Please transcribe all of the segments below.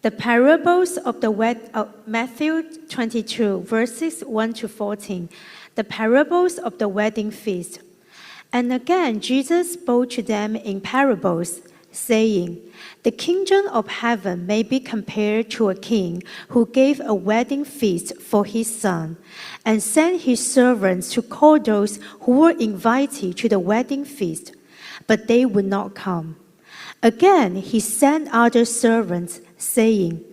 The parables of Matthew 22, verses 1 to 14. The parables of the wedding feast. And again, Jesus spoke to them in parables, saying, "The kingdom of heaven may be compared to a king who gave a wedding feast for his son, and sent his servants to call those who were invited to the wedding feast, but they would not come. Again, he sent other servants, saying,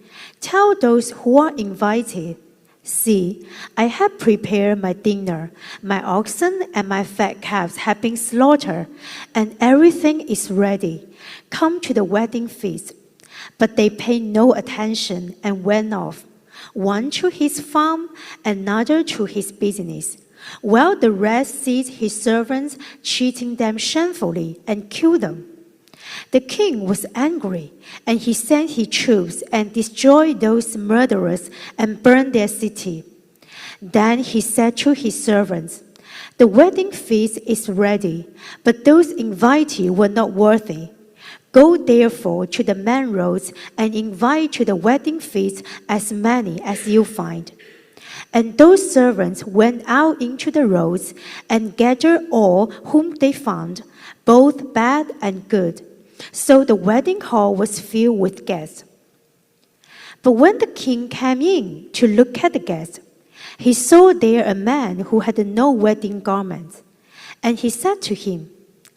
'Tell those who are invited, see, I have prepared my dinner. My oxen and my fat calves have been slaughtered, and everything is ready. Come to the wedding feast.' But they paid no attention and went off, one to his farm, another to his business, while the rest seized his servants, treating them shamefully, and killed them. The king was angry, and he sent his troops and destroyed those murderers and burned their city. Then he said to his servants, 'The wedding feast is ready, but those invited were not worthy. Go therefore to the main roads and invite to the wedding feast as many as you find.' And those servants went out into the roads and gathered all whom they found, both bad and good. So the wedding hall was filled with guests. But when the king came in to look at the guests, he saw there a man who had no wedding garment. And he said to him,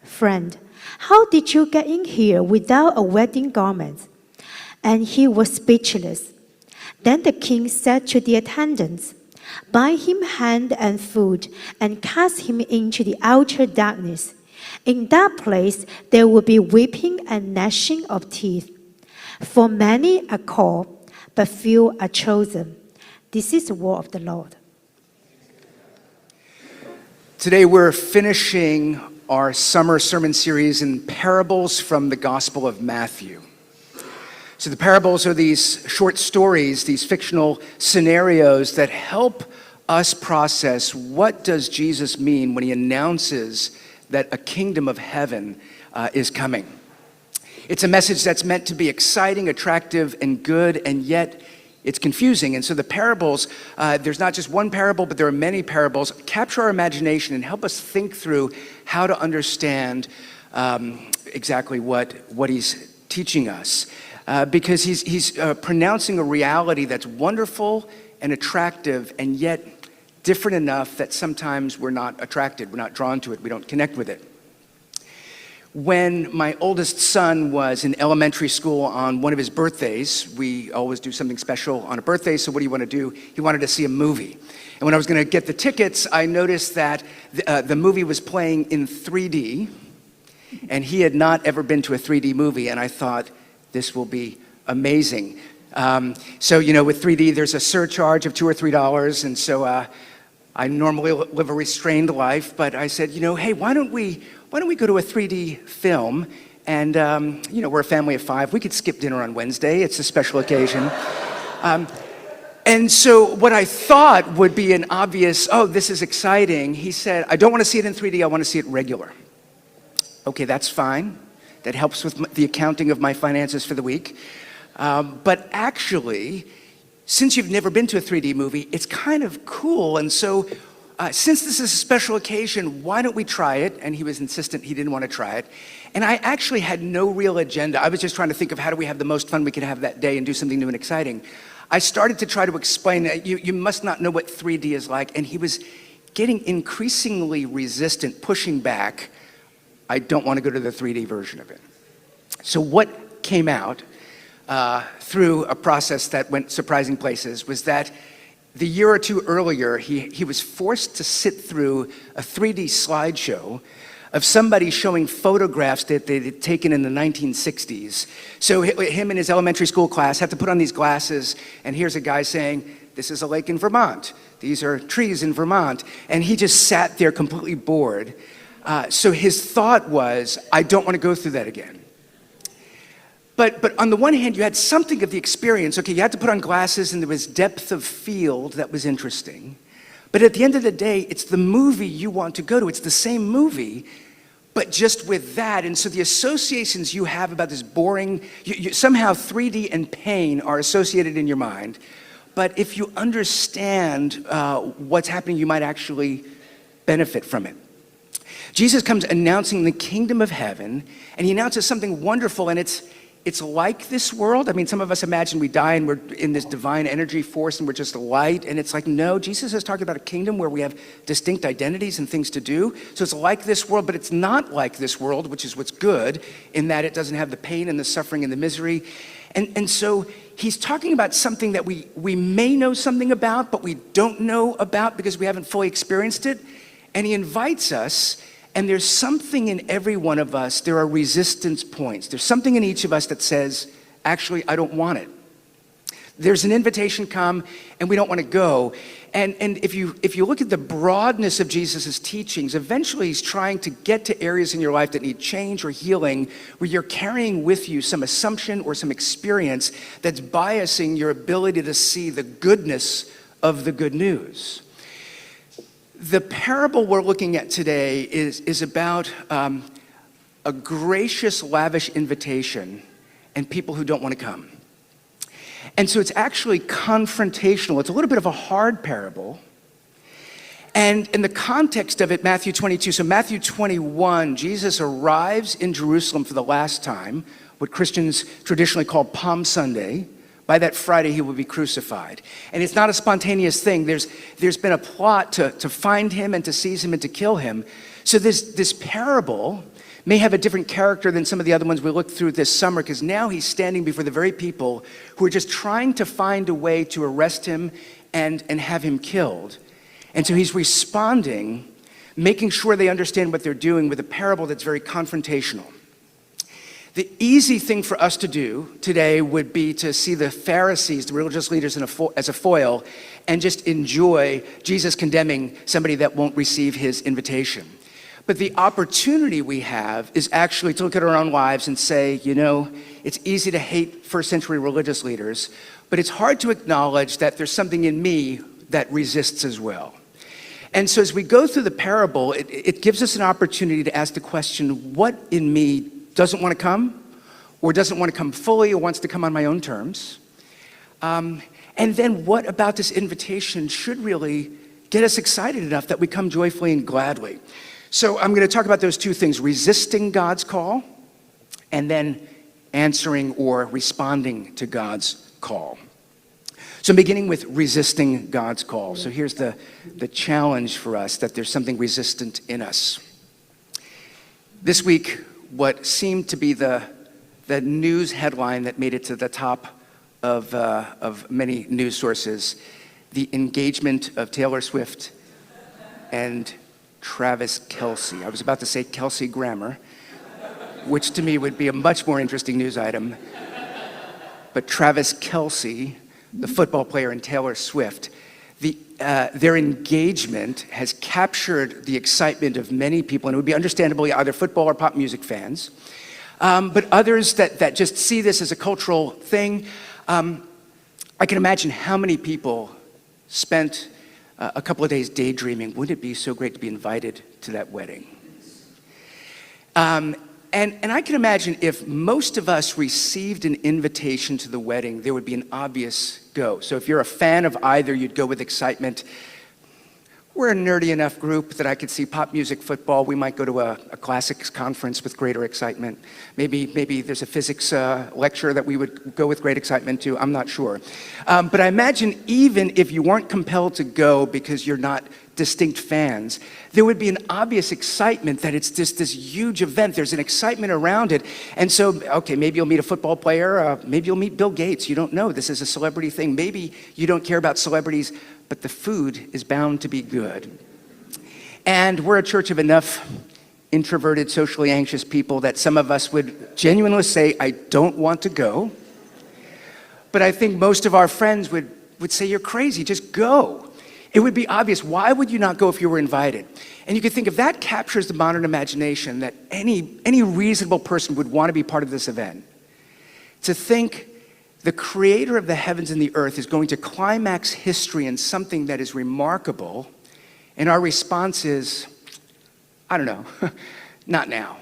'Friend, how did you get in here without a wedding garment?' And he was speechless. Then the king said to the attendants, 'Bind him hand and foot and cast him into the outer darkness. In that place there will be weeping and gnashing of teeth. For many are called, but few are chosen.'" This is the word of the Lord. Today we're finishing our summer sermon series in parables from the Gospel of Matthew. So the parables are these short stories, these fictional scenarios that help us process what does Jesus mean when he announces that a kingdom of heaven is coming. It's a message that's meant to be exciting, attractive, and good, and yet it's confusing. And so the parables, there's not just one parable, but there are many parables, capture our imagination and help us think through how to understand exactly what he's teaching us. Because he's pronouncing a reality that's wonderful and attractive, and yet different enough that sometimes we're not attracted, we're not drawn to it, we don't connect with it. When my oldest son was in elementary school on one of his birthdays, we always do something special on a birthday, so what do you want to do? He wanted to see a movie. And when I was going to get the tickets, I noticed that the movie was playing in 3D, and he had not ever been to a 3D movie, and I thought, this will be amazing. So, with 3D, there's a surcharge of $2 or $3, and so I normally live a restrained life, but I said, hey, why don't we go to a 3D film? And, we're a family of 5. We could skip dinner on Wednesday. It's a special occasion. And so what I thought would be an obvious, oh, this is exciting, he said, I don't want to see it in 3D, I want to see it regular. Okay, that's fine. That helps with the accounting of my finances for the week. But actually, since you've never been to a 3D movie, it's kind of cool. And so since this is a special occasion, why don't we try it? And he was insistent he didn't want to try it. And I actually had no real agenda. I was just trying to think of how do we have the most fun we could have that day and do something new and exciting. I started to try to explain that you must not know what 3D is like. And he was getting increasingly resistant, pushing back. I don't want to go to the 3D version of it. So what came out through a process that went surprising places was that the year or two earlier, he was forced to sit through a 3D slideshow of somebody showing photographs that they had taken in the 1960s. So him and his elementary school class had to put on these glasses, and here's a guy saying, this is a lake in Vermont. These are trees in Vermont. And he just sat there completely bored. So his thought was, I don't want to go through that again. But on the one hand, you had something of the experience. Okay, you had to put on glasses and there was depth of field that was interesting. But at the end of the day, it's the movie you want to go to. It's the same movie, but just with that. And so the associations you have about this boring, somehow 3D and pain are associated in your mind. But if you understand what's happening, you might actually benefit from it. Jesus comes announcing the kingdom of heaven, and he announces something wonderful, and it's like this world. I mean, some of us imagine we die and we're in this divine energy force and we're just light, and it's like, no, Jesus is talking about a kingdom where we have distinct identities and things to do. So it's like this world, but it's not like this world, which is what's good, in that it doesn't have the pain and the suffering and the misery. And so he's talking about something that we may know something about, but we don't know about because we haven't fully experienced it. And he invites us. And there's something in every one of us, there are resistance points. There's something in each of us that says, actually, I don't want it. There's an invitation come, and we don't want to go. And if you look at the broadness of Jesus' teachings, eventually he's trying to get to areas in your life that need change or healing, where you're carrying with you some assumption or some experience that's biasing your ability to see the goodness of the good news. The parable we're looking at today is about a gracious, lavish invitation and people who don't want to come. And so it's actually confrontational. It's a little bit of a hard parable. And in the context of it, Matthew 22, so Matthew 21, Jesus arrives in Jerusalem for the last time, what Christians traditionally call Palm Sunday. By that Friday, he will be crucified. And it's not a spontaneous thing. There's been a plot to find him and to seize him and to kill him. So this parable may have a different character than some of the other ones we looked through this summer, because now he's standing before the very people who are just trying to find a way to arrest him and have him killed. And so he's responding, making sure they understand what they're doing with a parable that's very confrontational. The easy thing for us to do today would be to see the Pharisees, the religious leaders, as a foil, and just enjoy Jesus condemning somebody that won't receive his invitation. But the opportunity we have is actually to look at our own lives and say, you know, it's easy to hate first century religious leaders, but it's hard to acknowledge that there's something in me that resists as well. And so as we go through the parable, it gives us an opportunity to ask the question, what in me doesn't want to come, or doesn't want to come fully, or wants to come on my own terms? And then what about this invitation should really get us excited enough that we come joyfully and gladly? So I'm going to talk about those two things, resisting God's call, and then answering or responding to God's call. So I'm beginning with resisting God's call. So here's the challenge for us, that there's something resistant in us. This week, what seemed to be the news headline that made it to the top of many news sources, the engagement of Taylor Swift and Travis Kelce. I was about to say Kelsey Grammer, which to me would be a much more interesting news item. But Travis Kelce, the football player, and Taylor Swift, their engagement has captured the excitement of many people, and it would be understandably either football or pop music fans. But others that just see this as a cultural thing. I can imagine how many people spent a couple of days daydreaming, wouldn't it be so great to be invited to that wedding? And I can imagine if most of us received an invitation to the wedding, there would be an obvious go. So if you're a fan of either, you'd go with excitement. We're a nerdy enough group that I could see pop music, football. We might go to a classics conference with greater excitement. Maybe there's a physics lecture that we would go with great excitement to. I'm not sure. But I imagine even if you weren't compelled to go because you're not distinct fans, there would be an obvious excitement that it's just this huge event. There's an excitement around it. And so, okay, maybe you'll meet a football player. Maybe you'll meet Bill Gates. You don't know. This is a celebrity thing. Maybe you don't care about celebrities, but the food is bound to be good. And we're a church of enough introverted, socially anxious people that some of us would genuinely say, I don't want to go. But I think most of our friends would say, you're crazy, just go. It would be obvious. Why would you not go if you were invited? And you could think if that captures the modern imagination, that any reasonable person would want to be part of this event. To think the creator of the heavens and the earth is going to climax history in something that is remarkable, and our response is, I don't know, not now.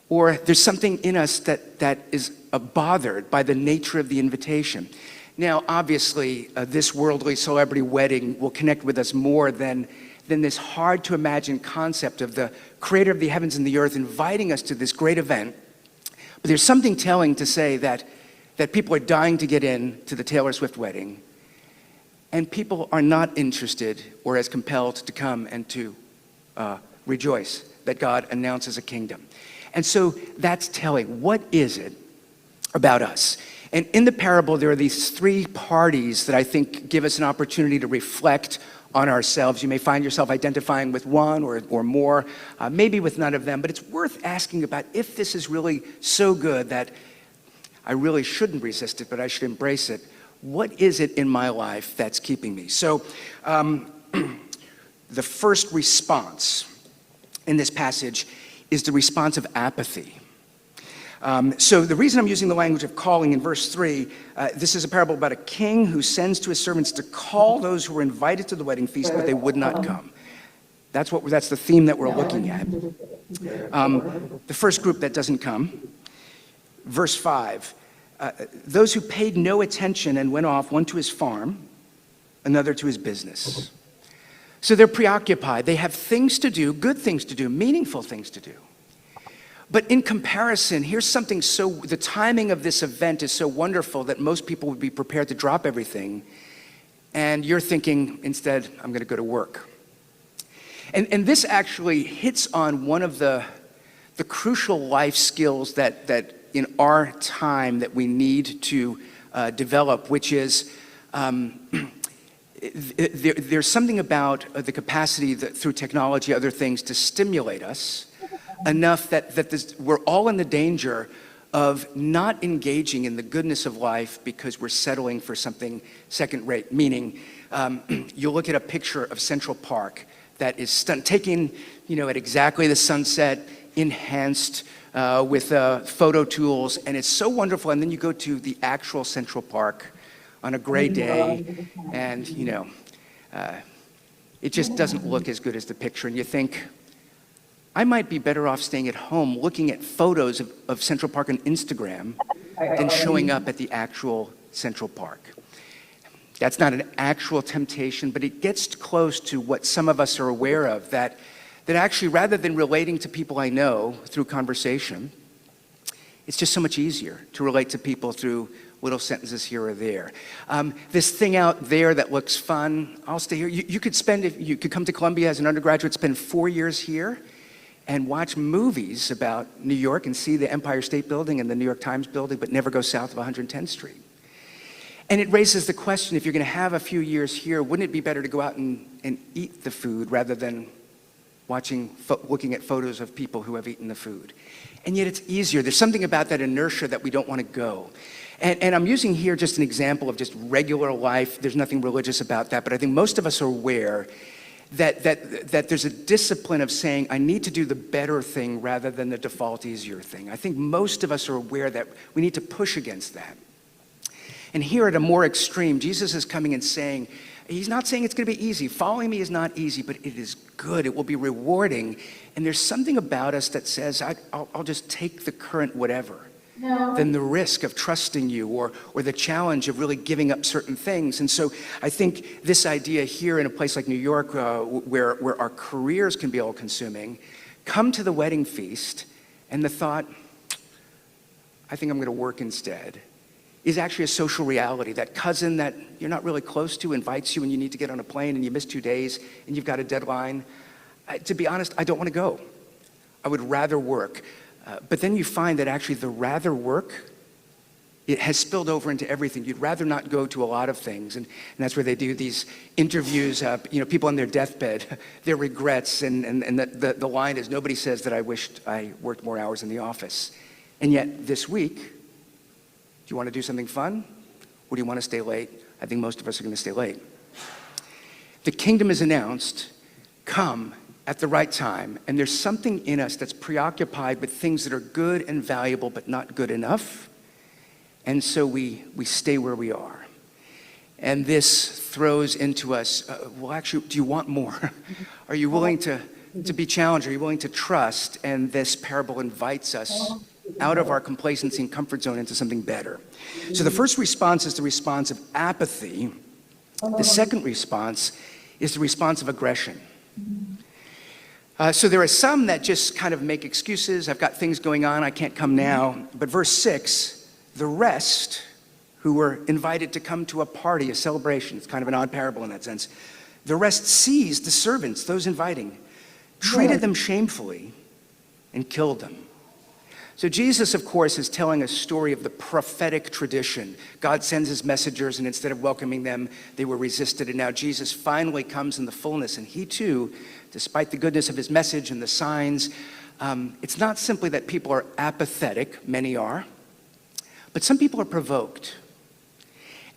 Or there's something in us that is bothered by the nature of the invitation. Now, obviously, this worldly celebrity wedding will connect with us more than this hard-to-imagine concept of the creator of the heavens and the earth inviting us to this great event. But there's something telling to say that people are dying to get in to the Taylor Swift wedding, and people are not interested or as compelled to come and to rejoice that God announces a kingdom. And so that's telling. What is it about us? And in the parable, there are these three parties that I think give us an opportunity to reflect on ourselves. You may find yourself identifying with one or more, maybe with none of them, but it's worth asking about if this is really so good that I really shouldn't resist it, but I should embrace it. What is it in my life that's keeping me? So the first response in this passage is the response of apathy. So the reason I'm using the language of calling in verse 3, this is a parable about a king who sends to his servants to call those who were invited to the wedding feast, but they would not come. That's the theme that we're looking at. The first group that doesn't come, verse 5, those who paid no attention and went off, one to his farm, another to his business. So they're preoccupied. They have things to do, good things to do, meaningful things to do. But in comparison, here's something the timing of this event is so wonderful that most people would be prepared to drop everything. And you're thinking, instead, I'm going to go to work. And this actually hits on one of the crucial life skills that in our time that we need to develop, which is there's something about the capacity that through technology, other things, to stimulate us enough that we're all in the danger of not engaging in the goodness of life because we're settling for something second-rate. Meaning, you look at a picture of Central Park that is taken, at exactly the sunset, enhanced with photo tools, and it's so wonderful. And then you go to the actual Central Park on a gray day, and it just doesn't look as good as the picture. And you think, I might be better off staying at home looking at photos of Central Park on Instagram than showing up at the actual Central Park. That's not an actual temptation, but it gets close to what some of us are aware of, that actually, rather than relating to people I know through conversation, it's just so much easier to relate to people through little sentences here or there. This thing out there that looks fun, I'll stay here. You could come to Columbia as an undergraduate, spend 4 years here, and watch movies about New York and see the Empire State Building and the New York Times building, but never go south of 110th Street. And it raises the question, if you're going to have a few years here, wouldn't it be better to go out and eat the food rather than looking at photos of people who have eaten the food? And yet it's easier. There's something about that inertia that we don't want to go. And I'm using here just an example of just regular life. There's nothing religious about that, but I think most of us are aware that there's a discipline of saying, I need to do the better thing rather than the default easier thing. I think most of us are aware that we need to push against that. And here at a more extreme, Jesus is coming and saying, he's not saying it's going to be easy. Following me is not easy, but it is good. It will be rewarding. And there's something about us that says, I'll just take the current whatever. Than the risk of trusting you or the challenge of really giving up certain things. And so I think this idea here in a place like New York, where our careers can be all-consuming, come to the wedding feast, and the thought, I think I'm going to work instead, is actually a social reality. That cousin that you're not really close to invites you and you need to get on a plane and you miss 2 days and you've got a deadline. To be honest, I don't want to go. I would rather work. But then you find that actually the rather work, it has spilled over into everything. You'd rather not go to a lot of things. And that's where they do these interviews, people on their deathbed, their regrets. And the line is, nobody says that I wished I worked more hours in the office. And yet this week, do you want to do something fun? Or do you want to stay late? I think most of us are going to stay late. The kingdom is announced. Come at the right time, and there's something in us that's preoccupied with things that are good and valuable but not good enough, and so we stay where we are. And this throws into us, well, actually, do you want more? Are you willing to to be challenged? Are you willing to trust? And this parable invites us out of our complacency and comfort zone into something better. So the first response is the response of apathy. The second response is the response of aggression. So there are some that just kind of make excuses. I've got things going on, I can't come now. But verse 6, the rest who were invited to come to a party, a celebration, it's kind of an odd parable in that sense. The rest seized the servants, those inviting, treated them shamefully, and killed them. So Jesus, of course, is telling a story of the prophetic tradition. God sends his messengers, and instead of welcoming them, they were resisted. And now Jesus finally comes in the fullness, and he too, despite the goodness of his message and the signs, it's not simply that people are apathetic, many are, but some people are provoked,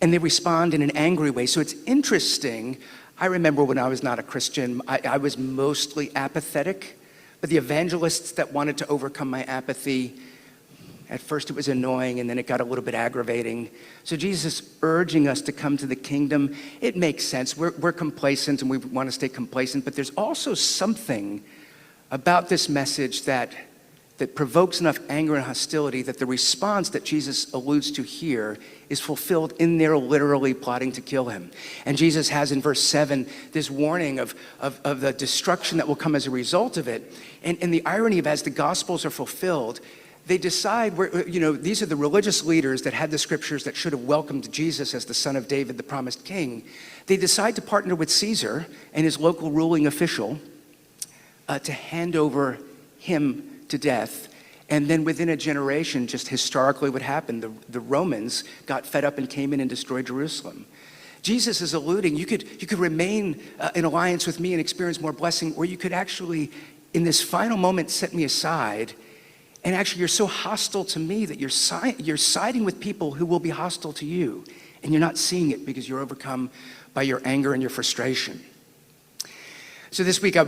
and they respond in an angry way. So it's interesting. I remember when I was not a Christian, I was mostly apathetic. But the evangelists that wanted to overcome my apathy, at first it was annoying and then it got a little bit aggravating. So Jesus urging us to come to the kingdom, it makes sense. We're complacent and we want to stay complacent, but there's also something about this message that provokes enough anger and hostility that the response that Jesus alludes to here is fulfilled in their literally plotting to kill him. And Jesus has in verse 7 this warning of the destruction that will come as a result of it. And the irony of as the Gospels are fulfilled, they decide, these are the religious leaders that had the scriptures that should have welcomed Jesus as the son of David, the promised king. They decide to partner with Caesar and his local ruling official to hand over him to death. And then within a generation, just historically what happened, the Romans got fed up and came in and destroyed Jerusalem. Jesus is alluding, you could remain in alliance with me and experience more blessing, or you could actually, in this final moment, set me aside. And actually, you're so hostile to me that you're siding with people who will be hostile to you. And you're not seeing it because you're overcome by your anger and your frustration. So this week I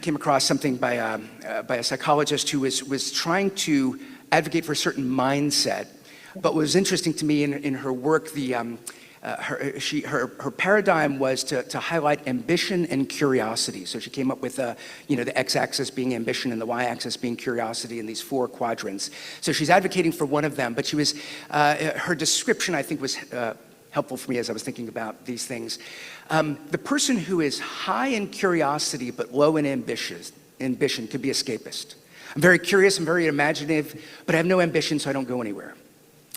came across something by a psychologist who was trying to advocate for a certain mindset. But what was interesting to me in her work, her paradigm was to highlight ambition and curiosity. So she came up with the x-axis being ambition and the y-axis being curiosity in these 4 quadrants. So she's advocating for one of them, but she was her description I think was helpful for me as I was thinking about these things. The person who is high in curiosity but low in ambition could be escapist. I'm very curious, I'm very imaginative, but I have no ambition, so I don't go anywhere.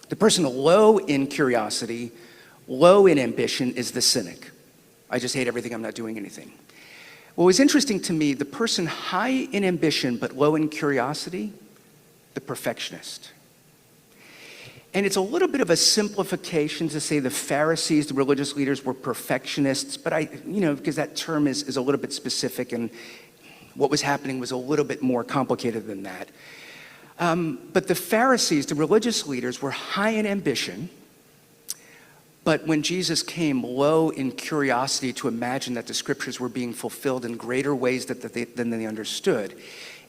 The person low in curiosity, low in ambition is the cynic. I just hate everything, I'm not doing anything. What was interesting to me, the person high in ambition but low in curiosity, the perfectionist. And it's a little bit of a simplification to say the Pharisees, the religious leaders, were perfectionists, but because that term is a little bit specific and what was happening was a little bit more complicated than that. But the Pharisees, the religious leaders, were high in ambition, but when Jesus came, low in curiosity to imagine that the scriptures were being fulfilled in greater ways than they understood.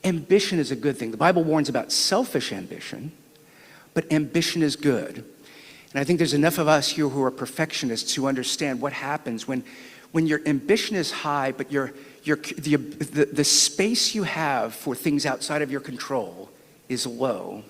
Ambition is a good thing. The Bible warns about selfish ambition, but ambition is good. And I think there's enough of us here who are perfectionists who understand what happens when your ambition is high, but the space you have for things outside of your control is low,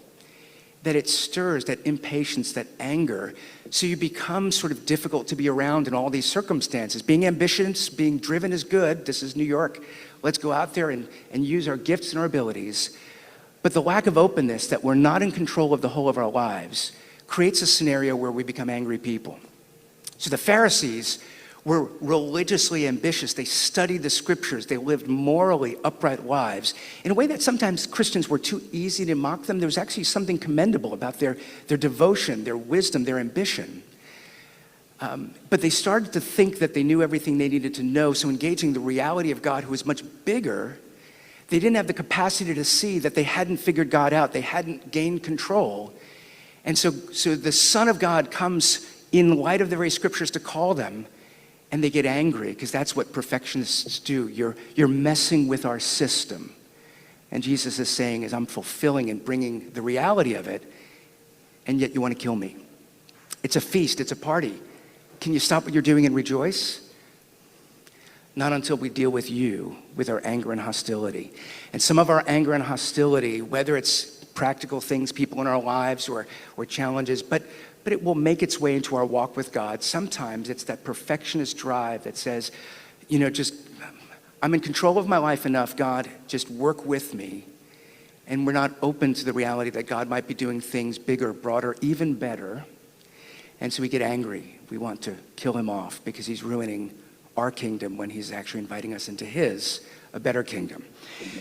that it stirs that impatience, that anger, so you become sort of difficult to be around in all these circumstances. Being ambitious, being driven is good. This is New York. Let's go out there and use our gifts and our abilities. But the lack of openness, that we're not in control of the whole of our lives, creates a scenario where we become angry people. So the Pharisees were religiously ambitious. They studied the scriptures. They lived morally upright lives in a way that sometimes Christians were too easy to mock them. There was actually something commendable about their devotion, their wisdom, their ambition. But they started to think that they knew everything they needed to know. So engaging the reality of God, who is much bigger, they didn't have the capacity to see that they hadn't figured God out. They hadn't gained control. And so the Son of God comes in light of the very scriptures to call them, and they get angry because that's what perfectionists do. You're messing with our system. And Jesus is saying, I'm fulfilling and bringing the reality of it, and yet you want to kill me. It's a feast, it's a party. Can you stop what you're doing and rejoice? not until we deal with you, with our anger and hostility. And some of our anger and hostility, whether it's practical things, people in our lives, or challenges, but it will make its way into our walk with God. Sometimes it's that perfectionist drive that says, just, I'm in control of my life enough, God, just work with me. And we're not open to the reality that God might be doing things bigger, broader, even better. And so we get angry. We want to kill him off because he's ruining our kingdom when he's actually inviting us into his, a better kingdom.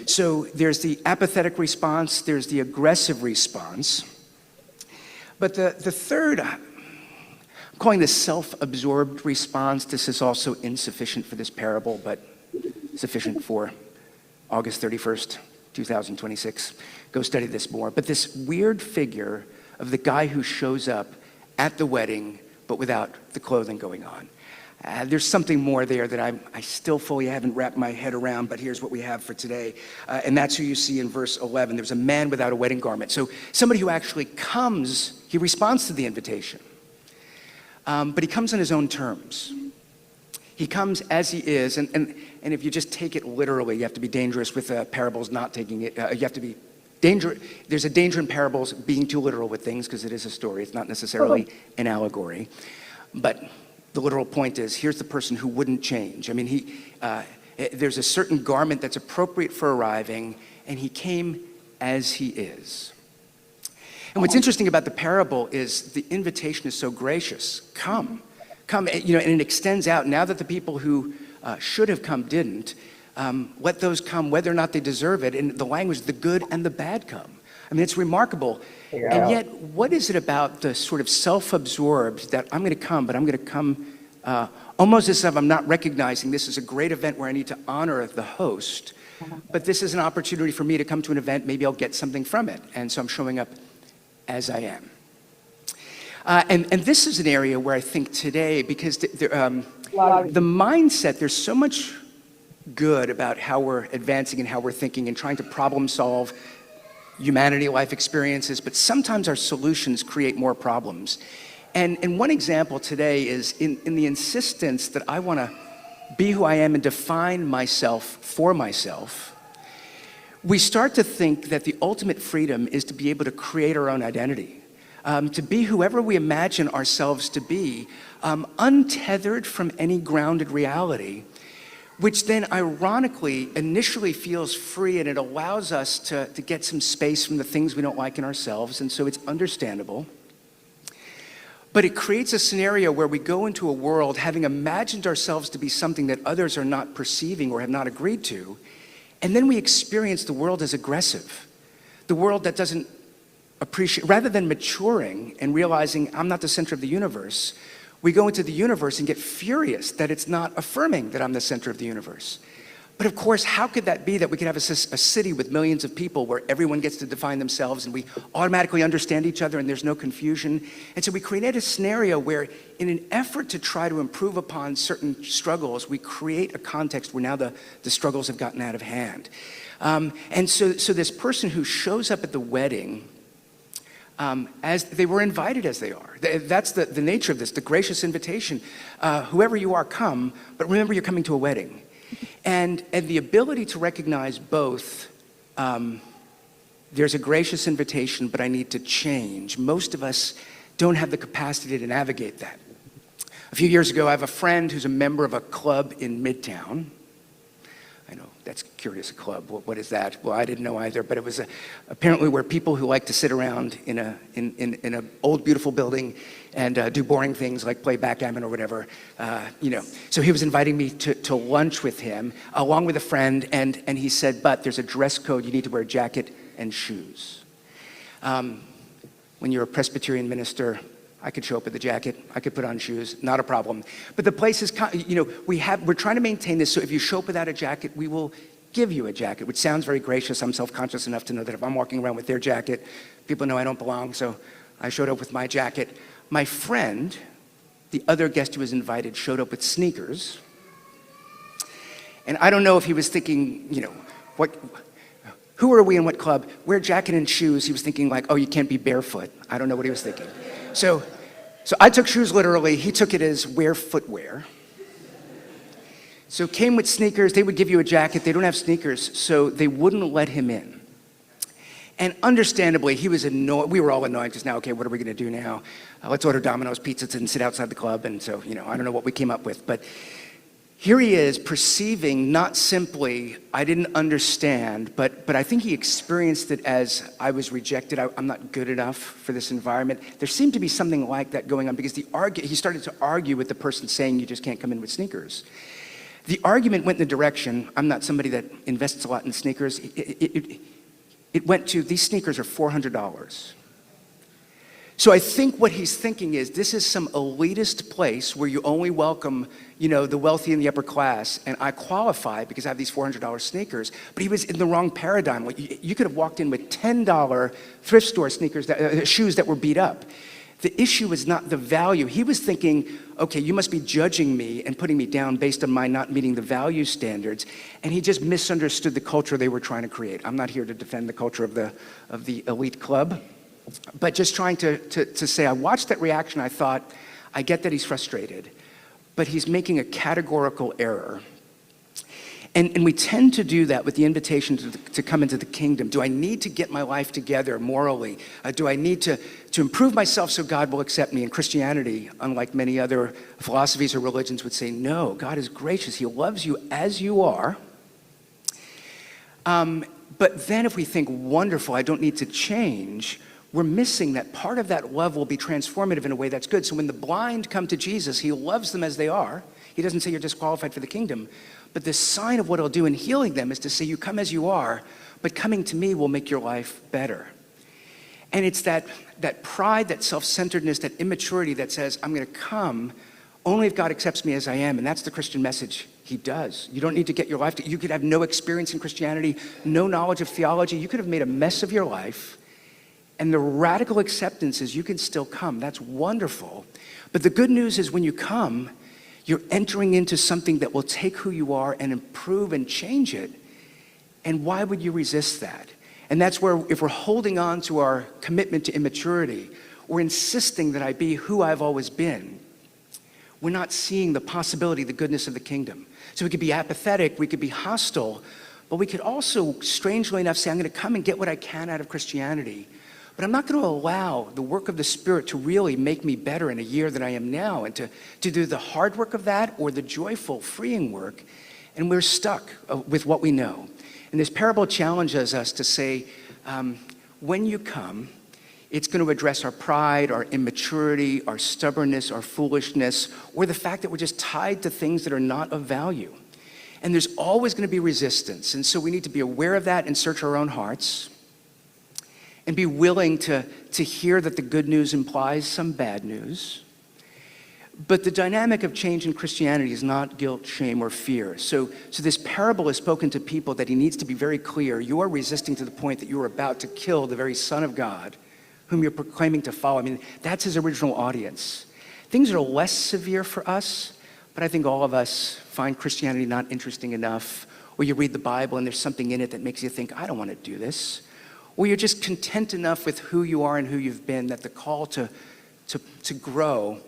So there's the apathetic response, there's the aggressive response. But the third, I'm calling this self-absorbed response. This is also insufficient for this parable, but sufficient for August 31st, 2026. Go study this more. But this weird figure of the guy who shows up at the wedding, but without the clothing going on. There's something more there that I still fully haven't wrapped my head around, but here's what we have for today. And that's who you see in verse 11. There's a man without a wedding garment. So somebody who actually comes, he responds to the invitation. But he comes on his own terms. He comes as he is. And if you just take it literally, you have to be dangerous with parables not taking it. You have to be dangerous. There's a danger in parables being too literal with things because it is a story. It's not necessarily an allegory. But the literal point is, here's the person who wouldn't change. I mean, there's a certain garment that's appropriate for arriving, and he came as he is. And what's interesting about the parable is the invitation is so gracious. Come, and it extends out. Now that the people who should have come didn't, let those come, whether or not they deserve it. And the language, the good and the bad come. I mean, it's remarkable. Yeah. And yet, what is it about the sort of self-absorbed that I'm going to come, but I'm going to come almost as if I'm not recognizing this is a great event where I need to honor the host, but this is an opportunity for me to come to an event, maybe I'll get something from it. And so I'm showing up as I am. And this is an area where I think today, because the mindset, there's so much good about how we're advancing and how we're thinking and trying to problem solve humanity, life experiences, but sometimes our solutions create more problems. And one example today is in the insistence that I want to be who I am and define myself for myself, we start to think that the ultimate freedom is to be able to create our own identity, to be whoever we imagine ourselves to be, untethered from any grounded reality, which then ironically initially feels free, and it allows us to get some space from the things we don't like in ourselves, and so it's understandable. But it creates a scenario where we go into a world having imagined ourselves to be something that others are not perceiving or have not agreed to, and then we experience the world as aggressive, the world that doesn't appreciate, rather than maturing and realizing I'm not the center of the universe, we go into the universe and get furious that it's not affirming that I'm the center of the universe. But of course, how could that be that we could have a city with millions of people where everyone gets to define themselves and we automatically understand each other and there's no confusion? And so we create a scenario where in an effort to try to improve upon certain struggles, we create a context where now the struggles have gotten out of hand. And so this person who shows up at the wedding, as they were invited as they are. That's the nature of this, the gracious invitation. Whoever you are, come, but remember you're coming to a wedding. And the ability to recognize both, there's a gracious invitation, but I need to change. Most of us don't have the capacity to navigate that. A few years ago, I have a friend who's a member of a club in Midtown. I know, that's curious, a club. What is that? Well, I didn't know either, but it was apparently where people who like to sit around in a old, beautiful building and do boring things like play backgammon or whatever, So he was inviting me to lunch with him, along with a friend, and he said, but there's a dress code, you need to wear a jacket and shoes. When you're a Presbyterian minister, I could show up with a jacket, I could put on shoes, not a problem. But the place is, we're trying to maintain this, so if you show up without a jacket, we will give you a jacket, which sounds very gracious. I'm self-conscious enough to know that if I'm walking around with their jacket, people know I don't belong, so I showed up with my jacket. My friend, the other guest who was invited, showed up with sneakers. And I don't know if he was thinking, who are we in what club? Wear jacket and shoes. He was thinking like, oh, you can't be barefoot. I don't know what he was thinking. So I took shoes literally. He took it as wear footwear. So came with sneakers. They would give you a jacket. They don't have sneakers, so they wouldn't let him in. And understandably, he was annoyed. We were all annoyed because now, okay, what are we going to do now? Let's order Domino's pizzas and sit outside the club. And so, I don't know what we came up with. But here he is perceiving not simply, I didn't understand, but I think he experienced it as I was rejected. I'm not good enough for this environment. There seemed to be something like that going on because he started to argue with the person saying you just can't come in with sneakers. The argument went in the direction, I'm not somebody that invests a lot in sneakers. It went to, these sneakers are $400. So I think what he's thinking is, this is some elitist place where you only welcome, the wealthy and the upper class, and I qualify because I have these $400 sneakers. But he was in the wrong paradigm. You could have walked in with $10 thrift store sneakers, shoes that were beat up. The issue was not the value. He was thinking, okay, you must be judging me and putting me down based on my not meeting the value standards. And he just misunderstood the culture they were trying to create. I'm not here to defend the culture of the elite club, but just trying to say, I watched that reaction, I thought, I get that he's frustrated, but he's making a categorical error. And we tend to do that with the invitation to come into the kingdom. Do I need to get my life together morally? Do I need to improve myself so God will accept me? And Christianity, unlike many other philosophies or religions, would say, no, God is gracious. He loves you as you are. But then if we think, wonderful, I don't need to change, we're missing that part of that love will be transformative in a way that's good. So when the blind come to Jesus, he loves them as they are. He doesn't say you're disqualified for the kingdom. But the sign of what he'll do in healing them is to say, you come as you are, but coming to me will make your life better. And it's that pride, that self-centeredness, that immaturity that says, I'm going to come only if God accepts me as I am. And that's the Christian message. He does. You don't need to get your life together. You could have no experience in Christianity, no knowledge of theology. You could have made a mess of your life. And the radical acceptance is you can still come. That's wonderful. But the good news is when you come, you're entering into something that will take who you are and improve and change it. And why would you resist that? And that's where, if we're holding on to our commitment to immaturity, we're insisting that I be who I've always been, we're not seeing the possibility, the goodness of the kingdom. So we could be apathetic, we could be hostile, but we could also, strangely enough, say, I'm going to come and get what I can out of Christianity. But I'm not going to allow the work of the Spirit to really make me better in a year than I am now, and to do the hard work of that or the joyful, freeing work. And we're stuck with what we know. And this parable challenges us to say, when you come, it's going to address our pride, our immaturity, our stubbornness, our foolishness, or the fact that we're just tied to things that are not of value. And there's always going to be resistance. And so we need to be aware of that and search our own hearts. And be willing to hear that the good news implies some bad news. But the dynamic of change in Christianity is not guilt, shame, or fear. So this parable is spoken to people that he needs to be very clear. You are resisting to the point that you are about to kill the very Son of God, whom you're proclaiming to follow. I mean, that's his original audience. Things are less severe for us, but I think all of us find Christianity not interesting enough. Or you read the Bible and there's something in it that makes you think, I don't want to do this. Or you're just content enough with who you are and who you've been that the call to grow,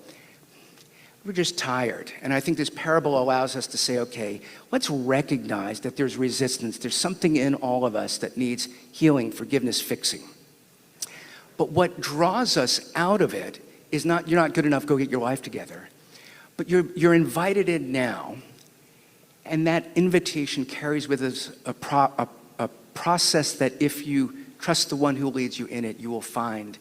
we're just tired. And I think this parable allows us to say, okay, let's recognize that there's resistance. There's something in all of us that needs healing, forgiveness, fixing. But what draws us out of it is not, you're not good enough, go get your life together. But you're invited in now, and that invitation carries with us a process that if you trust the one who leads you in it, you will find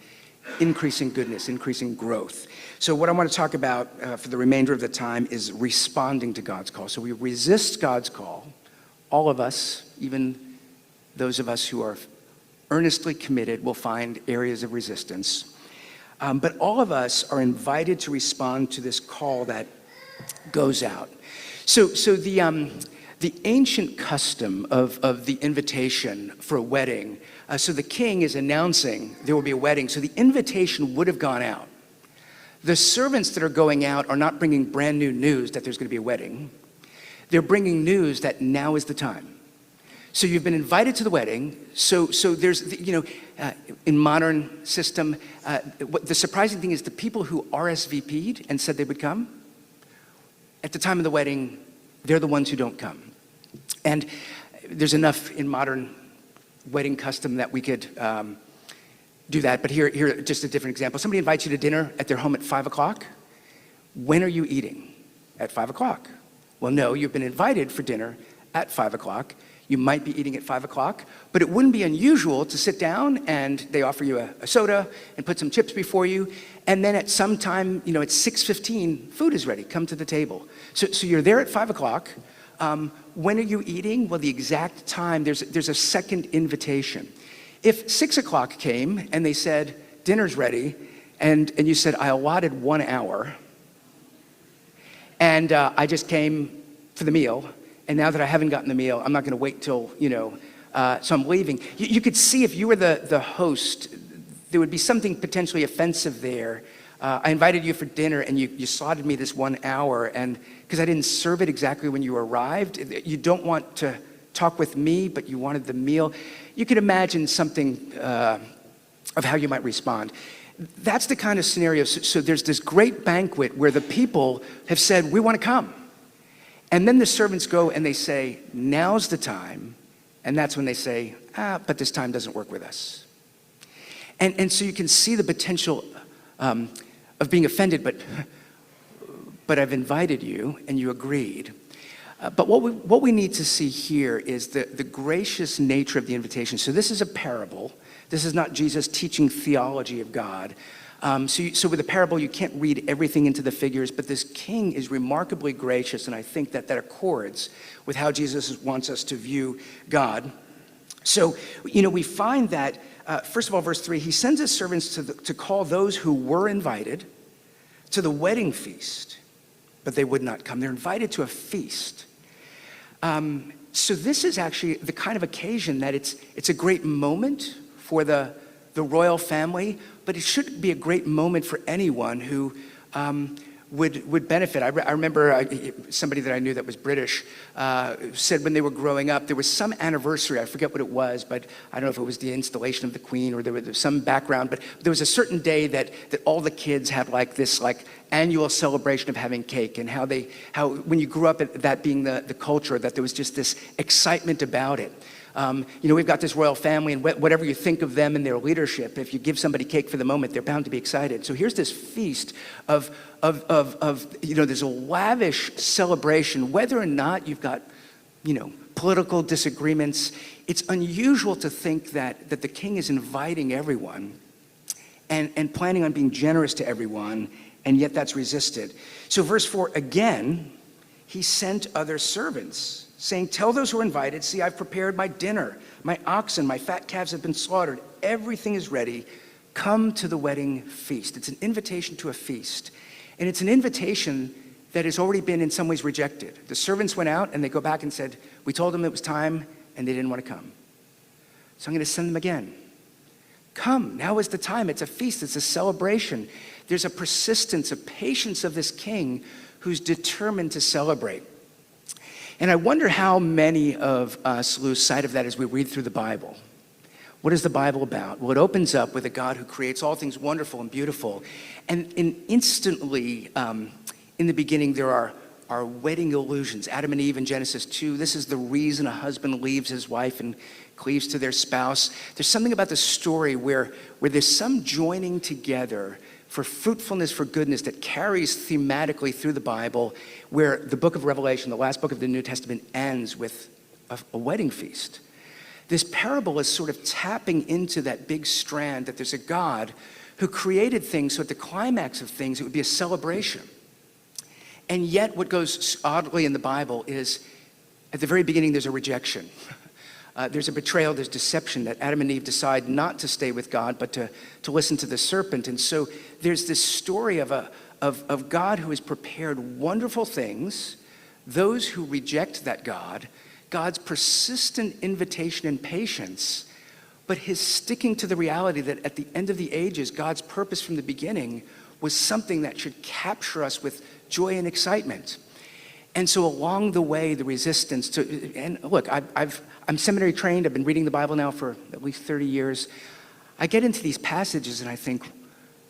increasing goodness, increasing growth. So what I want to talk about for the remainder of the time is responding to God's call. So we resist God's call, all of us, even those of us who are earnestly committed will find areas of resistance. But all of us are invited to respond to this call that goes out. So the ancient custom of the invitation for a wedding, so the king is announcing there will be a wedding, so the invitation would have gone out. The servants that are going out are not bringing brand new news that there's going to be a wedding. They're bringing news that now is the time. So you've been invited to the wedding. So there's, in modern system, the surprising thing is the people who RSVP'd and said they would come, at the time of the wedding, they're the ones who don't come. And there's enough in modern wedding custom that we could do that. But here, just a different example. Somebody invites you to dinner at their home at 5 o'clock. When are you eating? At 5 o'clock. Well, no, you've been invited for dinner at 5 o'clock. You might be eating at 5 o'clock, but it wouldn't be unusual to sit down and they offer you a soda and put some chips before you. And then at some time, at 6:15, food is ready. Come to the table. So you're there at 5 o'clock. When are you eating? Well, the exact time, there's a second invitation. If 6 o'clock came and they said, dinner's ready, and you said, I allotted 1 hour, and I just came for the meal, and now that I haven't gotten the meal, I'm not going to wait till, so I'm leaving. You could see if you were the host, there would be something potentially offensive there. I invited you for dinner, and you slotted me this 1 hour, and because I didn't serve it exactly when you arrived, you don't want to talk with me, but you wanted the meal. You could imagine something of how you might respond. That's the kind of scenario. So there's this great banquet where the people have said, we want to come. And then the servants go and they say, now's the time. And that's when they say, but this time doesn't work with us. And so you can see the potential of being offended, but I've invited you and you agreed. But what we need to see here is the gracious nature of the invitation. So this is a parable. This is not Jesus teaching theology of God. So with a parable, you can't read everything into the figures, but this king is remarkably gracious, and I think that accords with how Jesus wants us to view God. So, we find that, first of all, verse 3, he sends his servants to call those who were invited to the wedding feast, but they would not come. They're invited to a feast. So this is actually the kind of occasion that it's a great moment for the royal family, but it should be a great moment for anyone who would benefit. I remember somebody that I knew that was British said when they were growing up, there was some anniversary, I forget what it was, but I don't know if it was the installation of the Queen or there was some background, but there was a certain day that all the kids had this annual celebration of having cake, and how when you grew up at that being the culture, that there was just this excitement about it. We've got this royal family, and whatever you think of them and their leadership, if you give somebody cake for the moment, they're bound to be excited. So here's this feast of there's a lavish celebration, whether or not you've got, political disagreements. It's unusual to think that the king is inviting everyone and planning on being generous to everyone, and yet that's resisted. So verse 4, again, he sent other servants, saying, tell those who are invited, see, I've prepared my dinner. My oxen, my fat calves have been slaughtered. Everything is ready. Come to the wedding feast. It's an invitation to a feast. And it's an invitation that has already been in some ways rejected. The servants went out and they go back and said, we told them it was time and they didn't want to come. So I'm going to send them again. Come, now is the time. It's a feast, it's a celebration. There's a persistence, a patience of this king who's determined to celebrate. And I wonder how many of us lose sight of that as we read through the Bible. What is the Bible about? Well, it opens up with a God who creates all things wonderful and beautiful. And instantly, in the beginning, there are wedding illusions. Adam and Eve in Genesis 2, this is the reason a husband leaves his wife and cleaves to their spouse. There's something about the story where there's some joining together for fruitfulness, for goodness, that carries thematically through the Bible, where the book of Revelation, the last book of the New Testament, ends with a wedding feast. This parable is sort of tapping into that big strand that there's a God who created things, so at the climax of things, it would be a celebration. And yet what goes oddly in the Bible is, at the very beginning, there's a rejection. There's a betrayal, there's deception, that Adam and Eve decide not to stay with God, but to listen to the serpent. And so there's this story of God who has prepared wonderful things, those who reject that God, God's persistent invitation and patience, but his sticking to the reality that at the end of the ages, God's purpose from the beginning was something that should capture us with joy and excitement. And so along the way, the resistance to, and look, I'm seminary trained, I've been reading the Bible now for at least 30 years. I get into these passages and I think,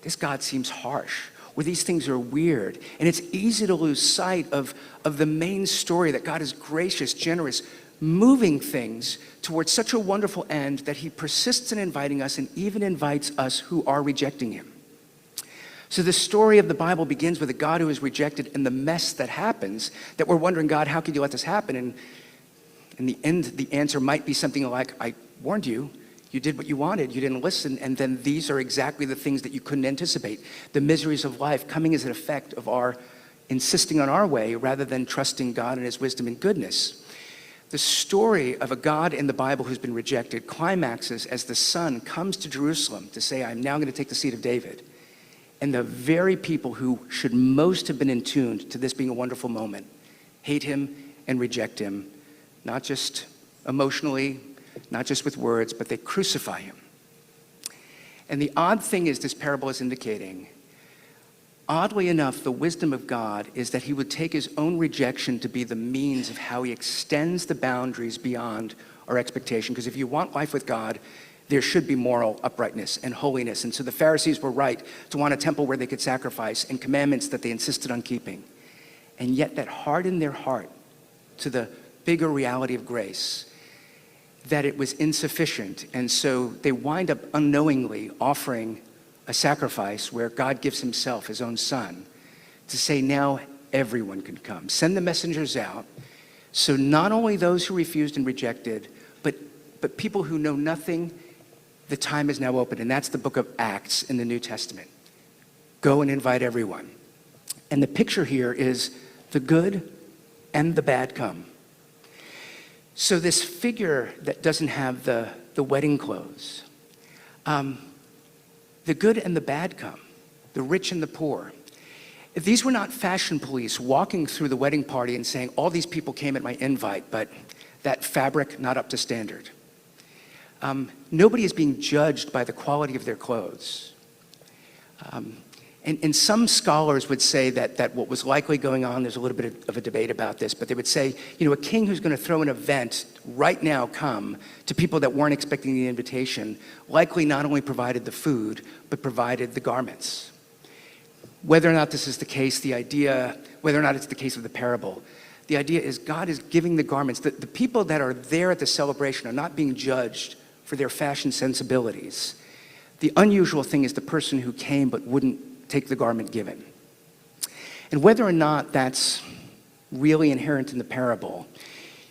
this God seems harsh. where these things are weird. And it's easy to lose sight of the main story, that God is gracious, generous, moving things towards such a wonderful end that he persists in inviting us and even invites us who are rejecting him. So the story of the Bible begins with a God who is rejected and the mess that happens, that we're wondering, God, how could you let this happen? And in the end, the answer might be something like, I warned you, you did what you wanted, you didn't listen, and then these are exactly the things that you couldn't anticipate. The miseries of life coming as an effect of our insisting on our way rather than trusting God and his wisdom and goodness. The story of a God in the Bible who's been rejected climaxes as the Son comes to Jerusalem to say, I'm now going to take the seat of David. And the very people who should most have been in tune to this being a wonderful moment hate him and reject him, not just emotionally, not just with words, but they crucify him. And the odd thing is, this parable is indicating, oddly enough, the wisdom of God is that he would take his own rejection to be the means of how he extends the boundaries beyond our expectation. Because if you want life with God, there should be moral uprightness and holiness. And so the Pharisees were right to want a temple where they could sacrifice and commandments that they insisted on keeping. And yet that hardened their heart to the bigger reality of grace, that it was insufficient. And so they wind up unknowingly offering a sacrifice where God gives himself, his own Son, to say now everyone can come. Send the messengers out. So not only those who refused and rejected, but people who know nothing, the time is now open. And that's the book of Acts in the New Testament. Go and invite everyone. And the picture here is the good and the bad come. So this figure that doesn't have the wedding clothes, the good and the bad come, the rich and the poor. If these were not fashion police walking through the wedding party and saying, all these people came at my invite, but that fabric not up to standard. Nobody is being judged by the quality of their clothes. And some scholars would say that what was likely going on, there's a little bit of a debate about this, but they would say, a king who's going to throw an event right now come to people that weren't expecting the invitation, likely not only provided the food, but provided the garments. Whether or not this is the case, whether or not it's the case of the parable, the idea is God is giving the garments. The people that are there at the celebration are not being judged for their fashion sensibilities. The unusual thing is the person who came but wouldn't take the garment given. And whether or not that's really inherent in the parable,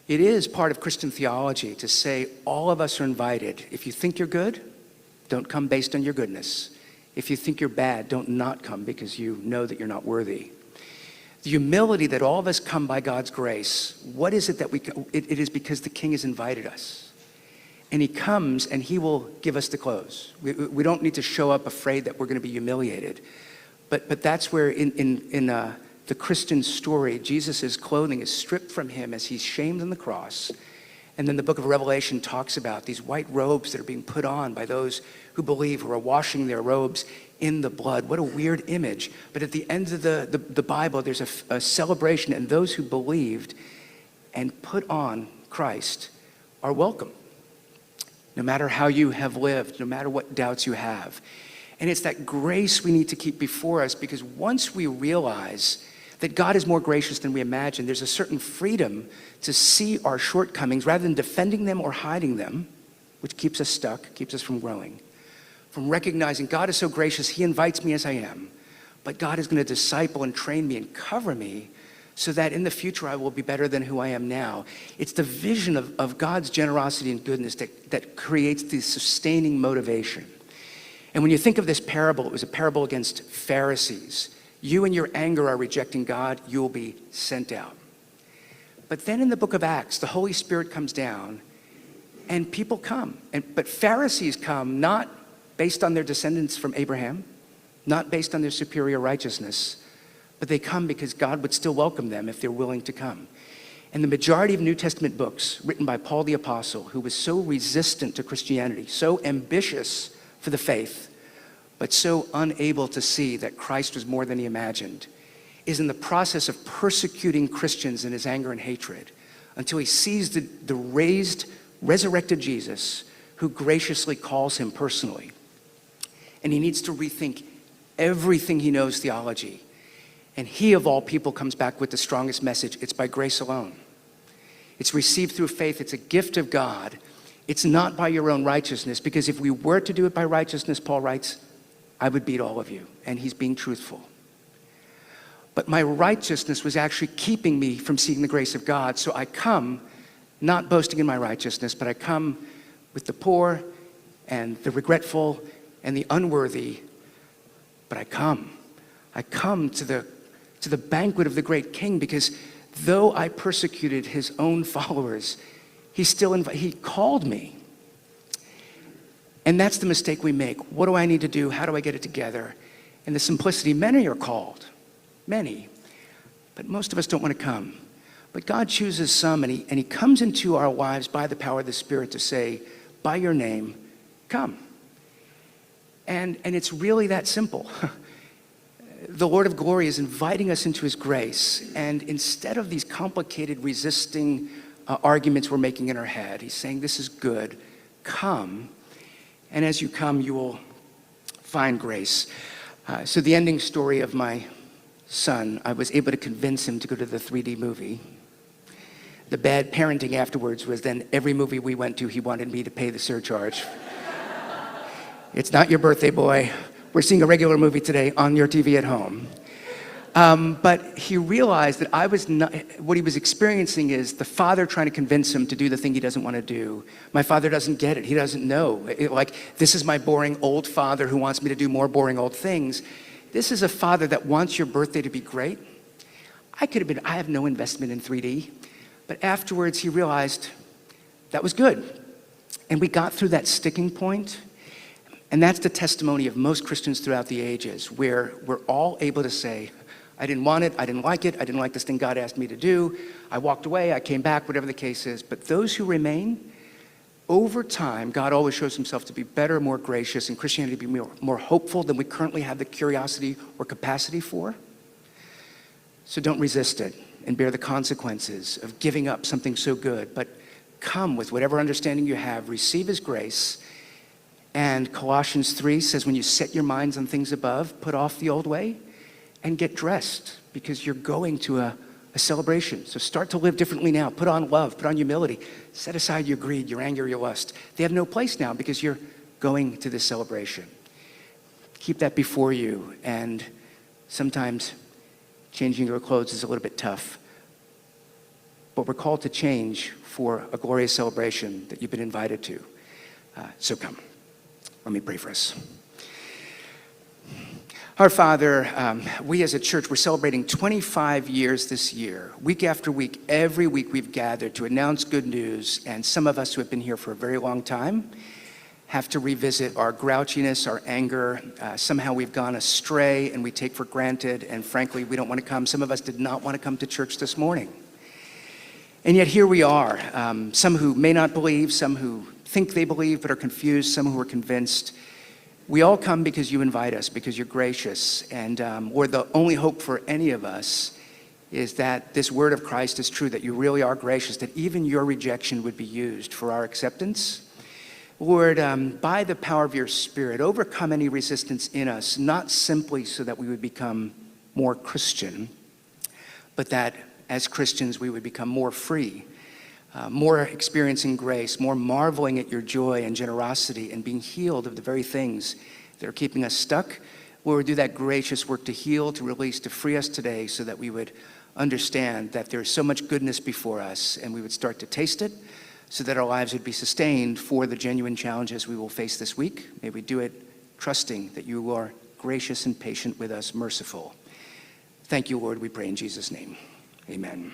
it is part of Christian theology to say all of us are invited. If you think you're good, don't come based on your goodness. If you think you're bad, don't not come because you know that you're not worthy. The humility that all of us come by God's grace, what is it that it is because the King has invited us. And he comes and he will give us the clothes. We don't need to show up afraid that we're going to be humiliated. But that's where in the Christian story, Jesus' clothing is stripped from him as he's shamed on the cross. And then the book of Revelation talks about these white robes that are being put on by those who believe, who are washing their robes in the blood. What a weird image. But at the end of the Bible, there's a celebration, and those who believed and put on Christ are welcome. No matter how you have lived, no matter what doubts you have. And it's that grace we need to keep before us, because once we realize that God is more gracious than we imagine, there's a certain freedom to see our shortcomings rather than defending them or hiding them, which keeps us stuck, keeps us from growing. From recognizing God is so gracious, he invites me as I am, but God is going to disciple and train me and cover me so that in the future I will be better than who I am now. It's the vision of God's generosity and goodness that creates the sustaining motivation. And when you think of this parable, it was a parable against Pharisees. You in your anger are rejecting God, you will be sent out. But then in the book of Acts, the Holy Spirit comes down and people come. But Pharisees come not based on their descendants from Abraham, not based on their superior righteousness, but they come because God would still welcome them if they're willing to come. And the majority of New Testament books written by Paul the Apostle, who was so resistant to Christianity, so ambitious for the faith, but so unable to see that Christ was more than he imagined, is in the process of persecuting Christians in his anger and hatred until he sees the raised, resurrected Jesus who graciously calls him personally. And he needs to rethink everything he knows theology. And he, of all people, comes back with the strongest message. It's by grace alone. It's received through faith. It's a gift of God. It's not by your own righteousness, because if we were to do it by righteousness, Paul writes, I would beat all of you. And he's being truthful. But my righteousness was actually keeping me from seeing the grace of God. So I come not boasting in my righteousness, but I come with the poor and the regretful and the unworthy. But I come to the banquet of the great King, because though I persecuted his own followers, he called me. And that's the mistake we make. What do I need to do? How do I get it together? And the simplicity, many are called, many, but most of us don't want to come. But God chooses some, and he comes into our lives by the power of the Spirit to say, by your name, come. And it's really that simple. The Lord of glory is inviting us into his grace. And instead of these complicated, resisting arguments we're making in our head, he's saying, this is good. Come. And as you come, you will find grace. So the ending story of my son, I was able to convince him to go to the 3D movie. The bad parenting afterwards was then every movie we went to, he wanted me to pay the surcharge. It's not your birthday, boy. We're seeing a regular movie today on your TV at home. But he realized that what he was experiencing is the father trying to convince him to do the thing he doesn't want to do. My father doesn't get it. He doesn't know. This is my boring old father who wants me to do more boring old things. This is a father that wants your birthday to be great. I have no investment in 3D. But afterwards, he realized that was good. And we got through that sticking point. And that's the testimony of most Christians throughout the ages, where we're all able to say, I didn't want it, I didn't like it, I didn't like this thing God asked me to do, I walked away, I came back, whatever the case is. But those who remain, over time, God always shows himself to be better, more gracious, and Christianity to be more hopeful than we currently have the curiosity or capacity for. So don't resist it and bear the consequences of giving up something so good, but come with whatever understanding you have, receive his grace. And Colossians 3 says, when you set your minds on things above, put off the old way and get dressed, because you're going to a celebration. So start to live differently now. Put on love, put on humility. Set aside your greed, your anger, your lust. They have no place now because you're going to this celebration. Keep that before you. And sometimes changing your clothes is a little bit tough. But we're called to change for a glorious celebration that you've been invited to. So come. Let me pray for us. Our Father, we as a church, we're celebrating 25 years this year. Week after week, every week we've gathered to announce good news, and some of us who have been here for a very long time have to revisit our grouchiness, our anger. Somehow we've gone astray and we take for granted, and frankly, we don't want to come. Some of us did not want to come to church this morning. And yet here we are, some who may not believe, some who think they believe but are confused, some who are convinced. We all come because you invite us, because you're gracious. And Lord, the only hope for any of us is that this word of Christ is true, that you really are gracious, that even your rejection would be used for our acceptance. Lord, by the power of your Spirit, overcome any resistance in us, not simply so that we would become more Christian, but that as Christians we would become more free, more experiencing grace, more marveling at your joy and generosity, and being healed of the very things that are keeping us stuck. Lord, do that gracious work to heal, to release, to free us today, so that we would understand that there's so much goodness before us, and we would start to taste it, so that our lives would be sustained for the genuine challenges we will face this week. May we do it trusting that you are gracious and patient with us, merciful. Thank you, Lord, we pray in Jesus' name. Amen.